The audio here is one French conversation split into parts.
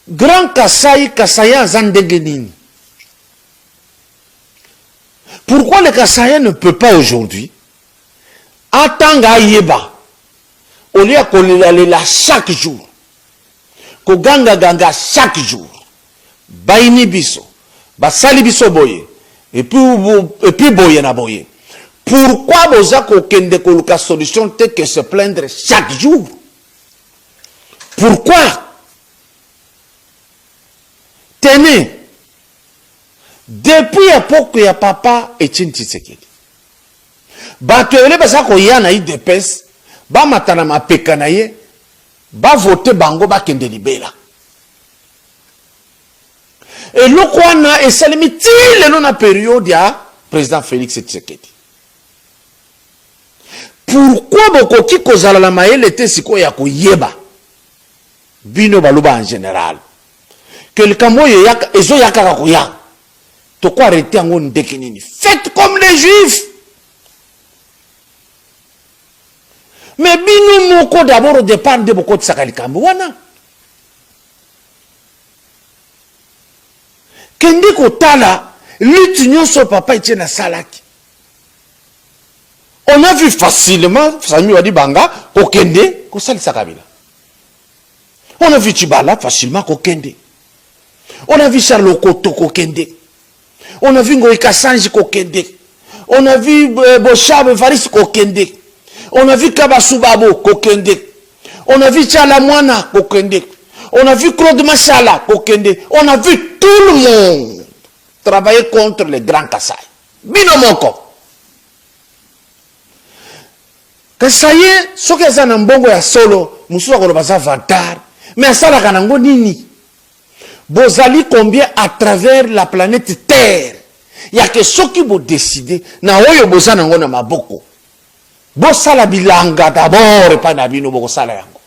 Grand Kasaï, Kasaïa Zandengenini. Pourquoi le Kasaïa ne peut pas aujourd'hui attendre Yeba au lieu de chaque jour, ko ganga chaque jour, baini biso, basali biso boye, et puis boye na boye. Pourquoi vous avez une solution telle que se plaindre chaque jour? Pourquoi? Tenez, depuis l'époque il y a papa Etienne Tshisekedi. Batouele basa ko yana IDPS, ba matana mapeka na ye, ba voter bango ba kende libela. Et le kwana esalemi ti le non na période ya président Félix Tshisekedi. Pourquoi bokoki kozala la mayele te siko ya koyeba bino baloba en général que le kamoyo yaka ezo yaka koya to ko arrêter ngo ndekinini. Faites comme les juifs. Mais bino moko d'abord au départ de boko tsakali kambo wana kende ko tala l'union so papa Etienne Salaki. On a vu facilement Sami Wadi Banga kokende ko salisa Kabila. On a vu Tibala facilement kokende. On a vu Charles Okoto kokende. On a vu Ngoïka Sanji kokende. On a vu Boshab Faris kokende. On a vu Kabasubabo kokende. On a vu Tchalamwana kokende. On a vu Claude Machala kokende. On a vu tout le monde travailler contre les grands Kassai. Binomoko. Kasaye, ce qui est un mbongo ya solo, musuwa kono basa vantar, mais asala kanango nini? Bozali combien à travers la planète Terre? Il y a que ceux qui vont décider, na oyo boza nango na maboko. Bosala bilanga d'abord, et pas na bino boko sala yango.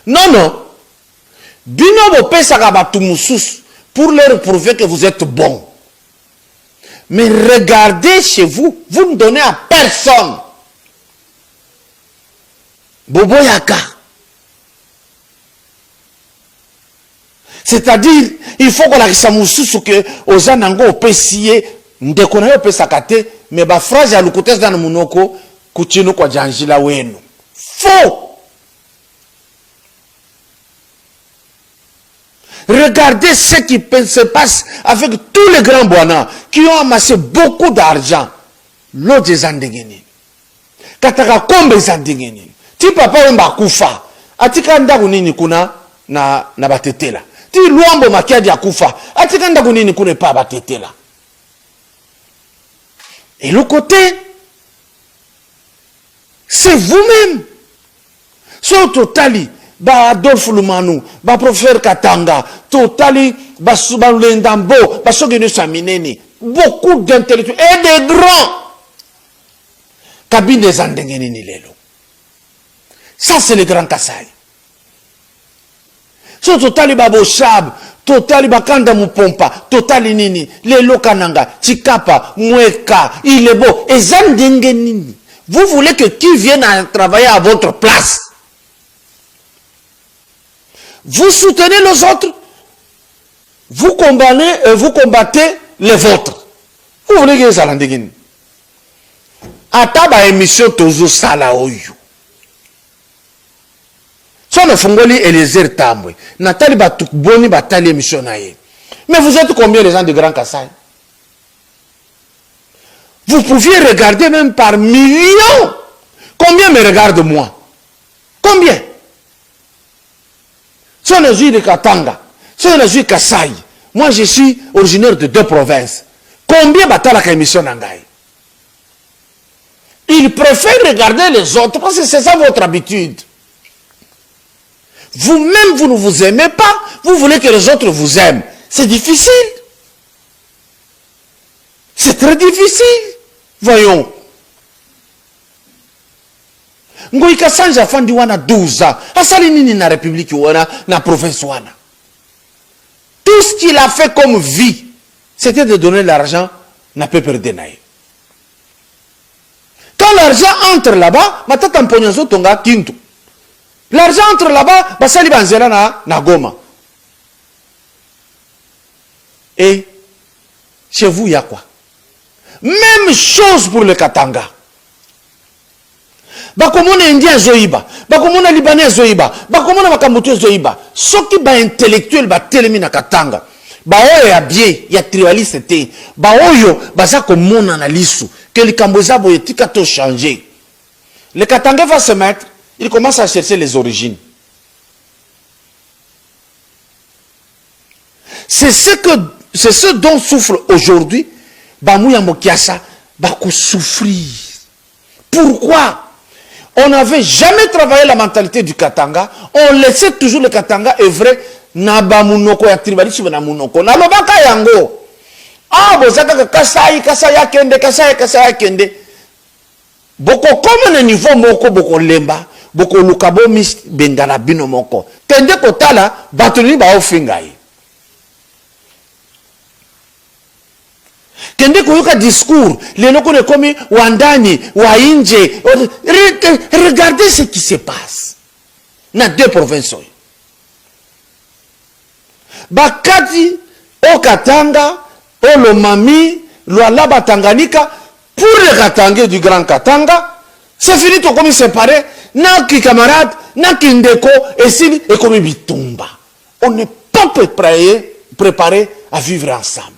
Non, non. Bino bo pesa kabatu musus pour leur prouver que vous êtes bon. Mais regardez chez vous, vous ne donnez à personne. Bobo Yaka. C'est-à-dire, il faut qu'on a que que aux anango au pesier, ndekona yo pesakate, mais ba phrase ya lukotes dans munoko, kuchino kwa janjila wenu. Faux. Regardez ce qui se passe avec tous les grands boinas qui ont amassé beaucoup d'argent. L'eau des Andengeni. Kataka kombe Zandengeni. Ti papa wemba kufa. Atika ndaku nini kuna na batetela. Ti luambo makiadi ya kufa. Atika ndaku nini kuna pa batetela. Et le côté, c'est vous-même. So totali, ba Adolphe Lumanou, ba professeur Katanga, totali, ba Subalendambo, ba Sogenu Samineni. Beaucoup d'intellectuels et des grands. Kabine Zandengeni ni lelo. Ça, c'est le grand Kassai. So totali babo shab, totali bakanda mupompa, totali nini, le lokananga, chikapa, mweka, il est beau. Et Zandengeni. Vous voulez que qui vienne à travailler à votre place? Vous soutenez les autres. Vous combattez les vôtres. Vous voulez que Zandengeni. Ataba émission toujours sala oyo. Son fongoli Eliezer Tambwe. Nathalie Batukboni Batali émission naye. Mais vous êtes combien les gens de Grand Kassai? Vous pouviez regarder même par millions. Combien me regarde moi? Combien? Si on est de Katanga, si on est de Kassai, moi je suis originaire de 2 provinces. Combien batala ka émission nangai? Ils préfèrent regarder les autres parce que c'est ça votre habitude. Vous-même, vous ne vous aimez pas. Vous voulez que les autres vous aiment. C'est difficile. C'est très difficile. Voyons. Ngoïka Sanja Fandi wana 12 ans. Asali nini na République wana, na province wana. Tout ce qu'il a fait comme vie, c'était de donner l'argent, n'a pas perdu naïe. Quand l'argent entre là-bas, matata mponyozo tonga kintu. L'argent entre là-bas, basali banzela na Goma. Et chez vous, il y a quoi? Même chose pour le Katanga. Bakomona Indien Zoïba, Bakomona Libanais Zoïba, Bakomona Makamutu Zoïba. Ce qui est intellectuel, ba telemi na Katanga. Ba oyo ya bien, ya tribaliste te. Ba oyo, baza komona na lisu. Que le Kamboza boyetika to changer. Le Katanga va se mettre, il commence à chercher les origines. C'est ce dont souffre aujourd'hui Bamouya Mokiasa, Bako souffrir. Pourquoi? On n'avait jamais travaillé la mentalité du Katanga. On laissait toujours le Katanga œuvrer na bamunoko ya tribalisme na munoko. Na lobaka yango. Ah, bozaka kasai kende. Boko comme na niveau moko boko lemba, boko lukabo mis bengala bino moko. Kende kotala batuni ba ofingai. Kende koyoka discours, les locaux de komi wandani, wainje. Regardez ce qui se passe. Dans deux provinces. Bakati, au Katanga, au Lomami, l'Oualaba Tanganyika, pour les Katanga du Grand Katanga, c'est fini tout comme séparé. Naki camarade, naki ndeko, et si, et comme bitumba. On n'est pas préparé à vivre ensemble.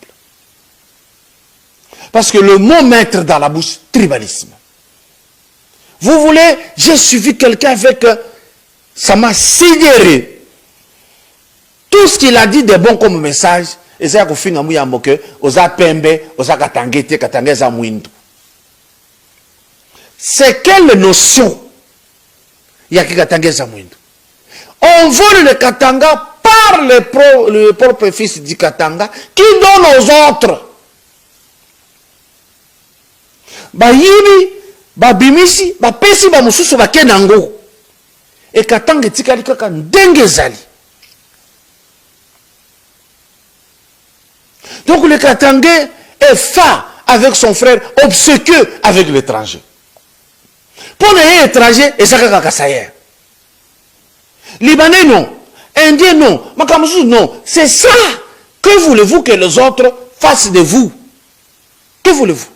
Parce que le mot mettre dans la bouche, tribalisme. Vous voulez, j'ai suivi quelqu'un avec, ça m'a sidéré. Tout ce qu'il a dit de bon comme message, et c'est qu'on finit à mouiller moque, osa pembe, osa katangete, katangeza mouindu. C'est quelle notion? Il y a qui katangeza mouindu. On vole le Katanga par le propre fils du Katanga qui donne aux autres. Bayibi, babimisi, bapesi ba mususu bakenango. Et Katanga tikali kaka ndenge zali. Donc le Katangais est fa avec son frère, obséquieux avec l'étranger. Pour les étrangers, et ça kaka kasaye. Libanais non, Indien non, Makamusu non. C'est ça. Que voulez-vous que les autres fassent de vous? Que voulez-vous?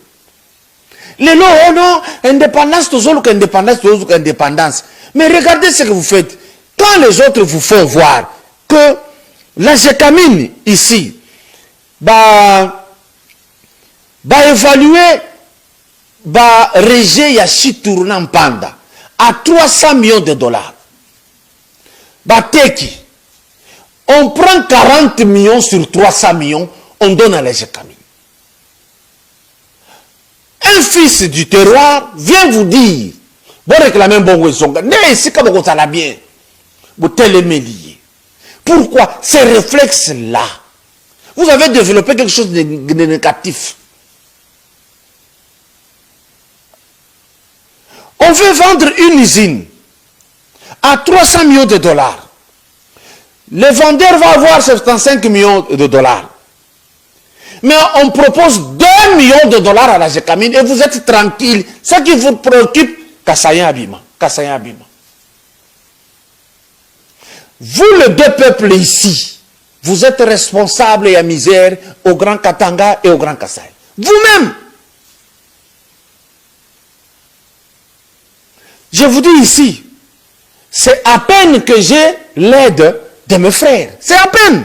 Les lots, oh non, indépendance, tous autres indépendance, tous autres indépendance. Mais regardez ce que vous faites. Quand les autres vous font voir que la Gécamine ici, évaluer, Régé Yashi tournant Panda à 300 millions de dollars. Teki, on prend 40 millions sur 300 millions, on donne à la Gécamine. Un fils du terroir vient vous dire, vous réclamez bon Wezonga, mais ici comme vous allez bien, vous téléméliez. Pourquoi ces réflexes-là? Vous avez développé quelque chose de négatif. On veut vendre une usine à 300 millions de dollars. Le vendeur va avoir 75 millions de dollars. Mais on propose 2 millions de dollars à la Gécamine et vous êtes tranquille. Ce qui vous préoccupe, Kassayen Abima. Kassayen Abima. Vous, les deux peuples ici, vous êtes responsables et à misère au Grand Katanga et au Grand Kasaï. Vous-même. Je vous dis ici, c'est à peine que j'ai l'aide de mes frères. C'est à peine.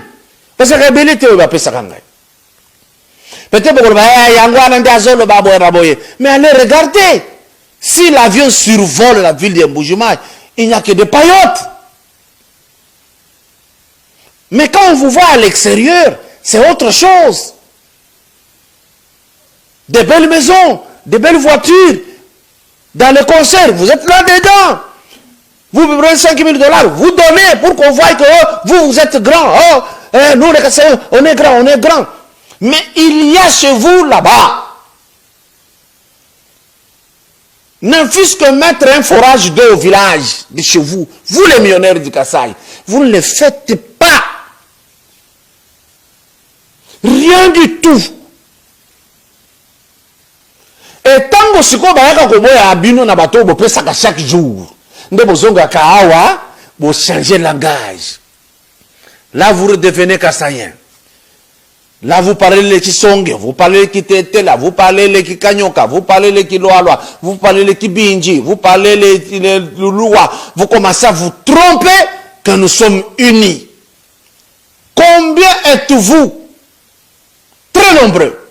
Parce que rebelle te va pesa kanga. Peut-être que mais allez regarder. Si l'avion survole la ville de Mbujimaï, il n'y a que des paillotes. Mais quand on vous voit à l'extérieur, c'est autre chose. Des belles maisons, des belles voitures. Dans les concerts, vous êtes là-dedans. Vous prenez 5 000 $, vous donnez pour qu'on voie que vous êtes grand. Oh, nous les Kassaïens, on est grand, on est grand. Mais il y a chez vous là-bas, ne fût-ce que mettre un forage d'eau au village de chez vous, vous les millionnaires du Kasaï, vous ne le faites pas. Rien du tout. Et tant que ce qu'on va abino na bateau, vous ça chaque jour. Vous changez de langage. Là, vous redevenez Kassaïen. Là, vous parlez les Kisonge, vous parlez les Kitetela, vous parlez les Kikanyoka, vous parlez les Kiloaloa, vous parlez les Kibinji, vous parlez les Lulua. Vous commencez à vous tromper que nous sommes unis. Combien êtes-vous? Très nombreux.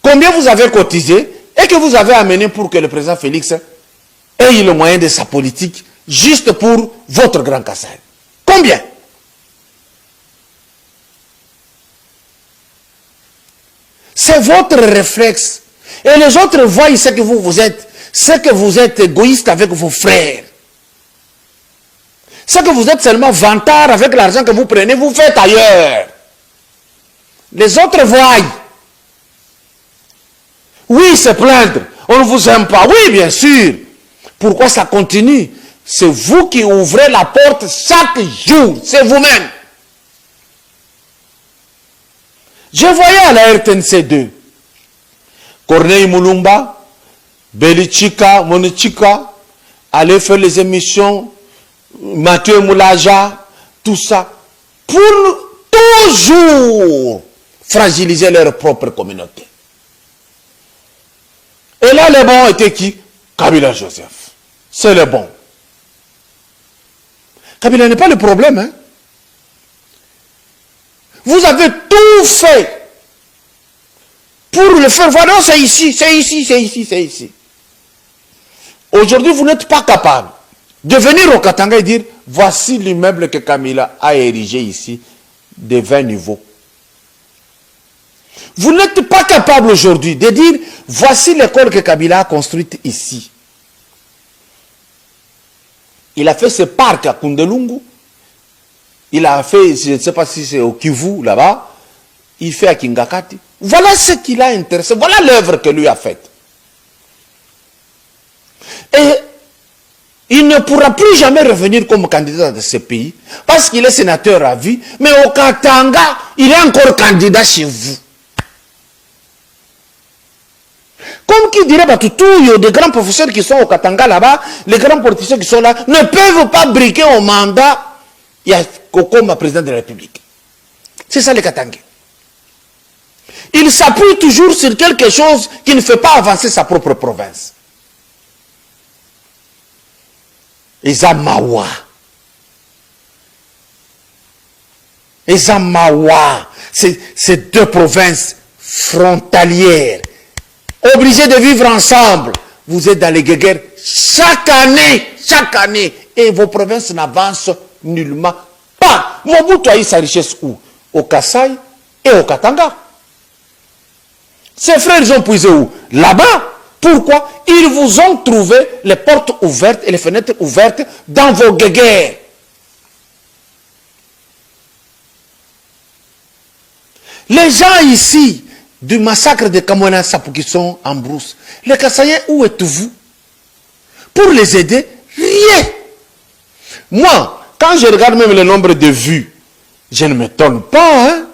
Combien vous avez cotisé et que vous avez amené pour que le président Félix ait le moyen de sa politique juste pour votre Grand Kassai? Combien? C'est votre réflexe. Et les autres voient ce que vous êtes. C'est que vous êtes égoïste avec vos frères. C'est que vous êtes seulement vantard avec l'argent que vous prenez, vous faites ailleurs. Les autres voient. Oui, se plaindre. On ne vous aime pas. Oui, bien sûr. Pourquoi ça continue? C'est vous qui ouvrez la porte chaque jour. C'est vous-même. Je voyais à la RTNC2 Corneille Moulumba, Belichika, Monichika, aller faire les émissions, Mathieu Moulaja, tout ça, pour toujours fragiliser leur propre communauté. Et là, les bons étaient qui? Kabila Joseph. C'est le bon. Kabila n'est pas le problème, hein? Vous avez tout fait pour le faire voir. Non, c'est ici, c'est ici, c'est ici, c'est ici. Aujourd'hui, vous n'êtes pas capable de venir au Katanga et dire voici l'immeuble que Kabila a érigé ici de 20 niveaux. Vous n'êtes pas capable aujourd'hui de dire voici l'école que Kabila a construite ici. Il a fait ce parc à Kundelungu. Il a fait, je ne sais pas si c'est au Kivu, là-bas. Il fait à Kingakati. Voilà ce qui l'a intéressé. Voilà l'œuvre que lui a faite. Et il ne pourra plus jamais revenir comme candidat de ce pays parce qu'il est sénateur à vie. Mais au Katanga, il est encore candidat chez vous. Comme qui dirait Batutu, il y a des grands professeurs qui sont au Katanga là-bas, les grands politiciens qui sont là, ne peuvent pas briquer au mandat. Il y a comme président de la République. C'est ça les Katangais. Il s'appuie toujours sur quelque chose qui ne fait pas avancer sa propre province. Ezamawa. Ezamawa. C'est deux provinces frontalières. Obligées de vivre ensemble. Vous êtes dans les guéguerres chaque année. Et vos provinces n'avancent nullement pas. Mobutu a eu sa richesse où? Au Kassai et au Katanga. Ses frères, ils ont puisé où? Là-bas. Pourquoi? Ils vous ont trouvé les portes ouvertes et les fenêtres ouvertes dans vos guéguerres. Les gens ici du massacre de Kamwana Sapou qui sont en brousse, les Kassaïens, où êtes-vous? Pour les aider, rien. Moi, quand je regarde même le nombre de vues, je ne m'étonne pas, hein.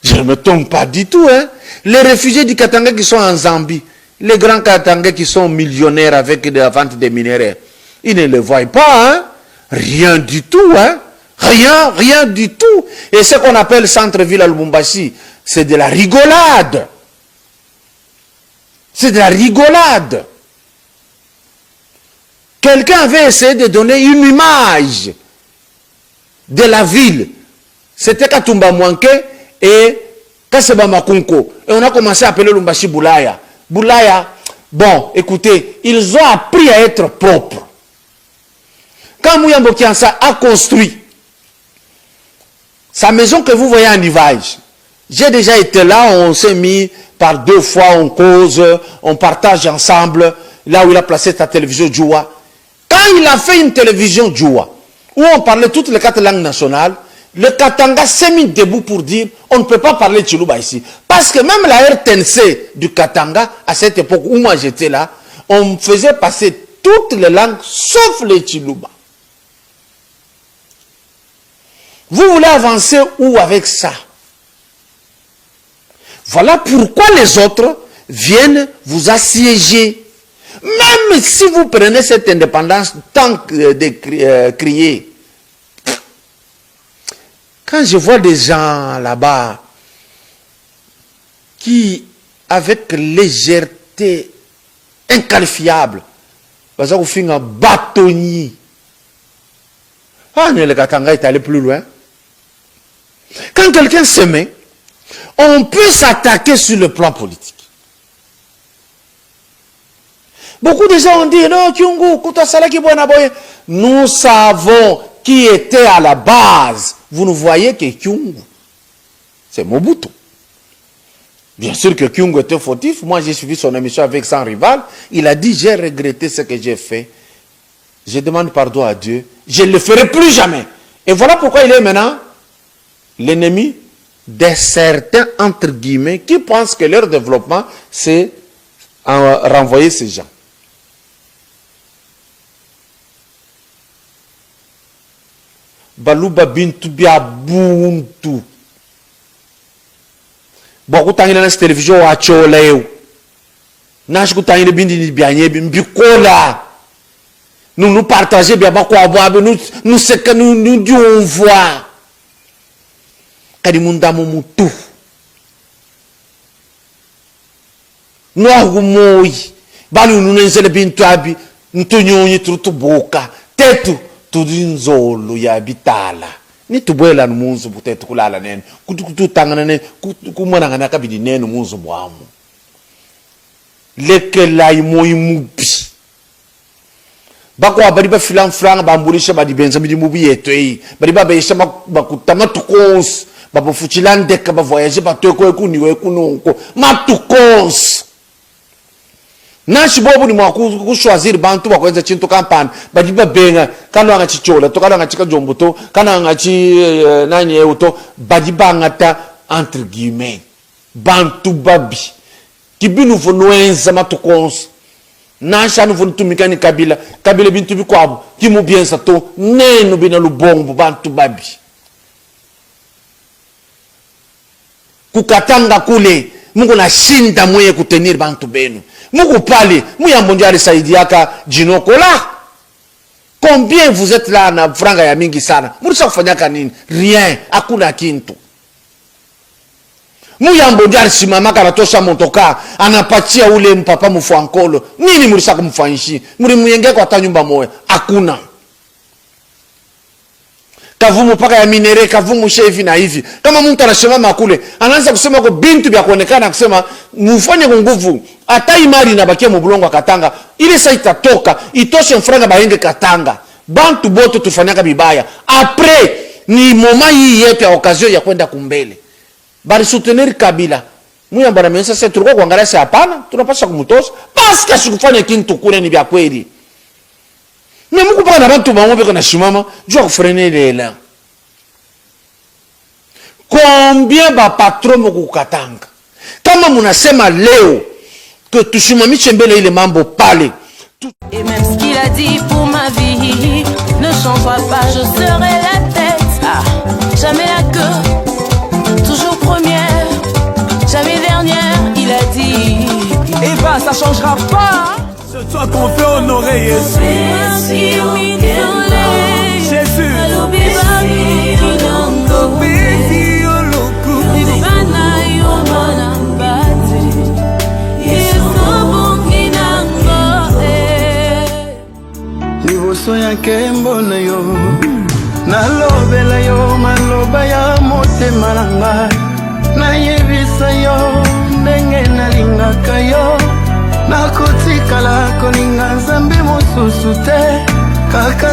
Je ne m'étonne pas du tout, hein. Les réfugiés du Katanga qui sont en Zambie, les grands Katangais qui sont millionnaires avec la vente des minéraux, ils ne le voient pas, hein. Rien du tout, hein. Rien du tout. Et ce qu'on appelle centre-ville à Lubumbashi, c'est de la rigolade. C'est de la rigolade. Quelqu'un avait essayé de donner une image de la ville. C'était Katumba Mwanke et Kaseba Makunko. Et on a commencé à appeler Lumbashi Boulaya. Boulaya, bon, écoutez, ils ont appris à être propres. Quand Mouyambo Kiansa a construit sa maison que vous voyez en Ivage, j'ai déjà été là, on s'est mis par 2 fois, on cause, on partage ensemble, là où il a placé sa télévision Djoua. Quand il a fait une télévision Djoua, où on parlait toutes les 4 langues nationales, le Katanga s'est mis debout pour dire on ne peut pas parler Chiluba ici. Parce que même la RTNC du Katanga, à cette époque où moi j'étais là, on faisait passer toutes les langues sauf les Chiluba. Vous voulez avancer où avec ça? Voilà pourquoi les autres viennent vous assiéger. Même si vous prenez cette indépendance tant de crier. Quand je vois des gens là-bas qui, avec légèreté inqualifiable, va vous faire un bâtonnier. Ah, le Katanga est allé plus loin. Quand quelqu'un se met, on peut s'attaquer sur le plan politique. Beaucoup de gens ont dit, non, Kyungu, nous savons qui était à la base. Vous ne voyez que Kyungu. C'est Mobutu. Bien sûr que Kyungu était fautif. Moi, j'ai suivi son émission avec son rival. Il a dit, j'ai regretté ce que j'ai fait. Je demande pardon à Dieu. Je ne le ferai plus jamais. Et voilà pourquoi il est maintenant l'ennemi de certains, entre guillemets, qui pensent que leur développement, c'est renvoyer ces gens. Baluba bintu bia buntu. Beaucoup tangi na télévision wa choleo. Nash ku tangi bindi ni bianye bikola. Nous partager bien quoi boire nous ce que nous Dieu on voit. Kadi munda mutu. No moi. Balu nous nzele bintu abi ntunyonyi trutu boka. Tetu tudinzolo ya bitala ni tubwela numunzu butete kulala nene kututangana ne kumwana ngana kabidi nene munzu bwamu lekela imoyi mubi bako abari ba filan franga bambulisha badi benza bidi mubi yetoi bari ba bayisha bakutama tukons babo fuchilande ka ba voyager ba toko ekuniwe kunonko matukons Nashi bobu ni mwaku choisir bantu bakwenza chintu kampani badiba benga kana anga chichola to kana anga chika jombuto kana anga chi nani euto badiba ngata entre guillemets bantu babi kibinu vonuenza matukons nasha nu vonutumika ni kabila bintu bikwabo kimu biensa to neno bina lubongo bantu babi kukatanga kule Mungu na shinda mwenye kutenir bantu benu. Mungu pale, mwenye mondiali saidiaka jinoko la. Combien vous êtes là na franga ya mingi sana? Murisa kufanyaka nini? Rien, hakuna kintu. Mwenye mondiali simama karatosha montoka, anapatia ule mpapa mfuankolo. Nini murisa kumfanyishi? Muri muyenge kwa ta nyumba moya, hakuna. Kavumu paka ya minere, kavumu shevi na hivi. Kama mtu anashimama kule, anaanza kusema kwa bintu vya kuonekana kusema mufanye kwa nguvu. Hata imari inabakia mubulongo Katanga, ile saa itatoka, itoshe mfranga bahenge Katanga. Bantu bote tufanyaka bibaya. Après ni moma hii yetu ya occasion ya kwenda kumbele. Bari soutenir Kabila. Muya mbara mensa sasa tulikuwa kuangalia sasa hapana, tunapaswa kumtosha. Parce que asikufanya kintu kule ni vya kweli. Mais Mungu paka na bantu bamwe kana shimama jua kufrene lela. Combien ba patron moko Katanga? Kama munasema leo que tushimamishe mbele ile mambo pale. Et même ce qu'il a dit pour ma vie ne changera pas, je serai la tête, jamais la queue, toujours première, jamais dernière, il a dit. Et bah ça changera pas. C'est toi qu'on fait honorer Jésus. Jésus. Liboso ya kembo na yo nalobela yo maloba ya motema na ngai nayebisa yo ndenge nalingaka yo nakotikala kolinga Nzambe mosusu te kaka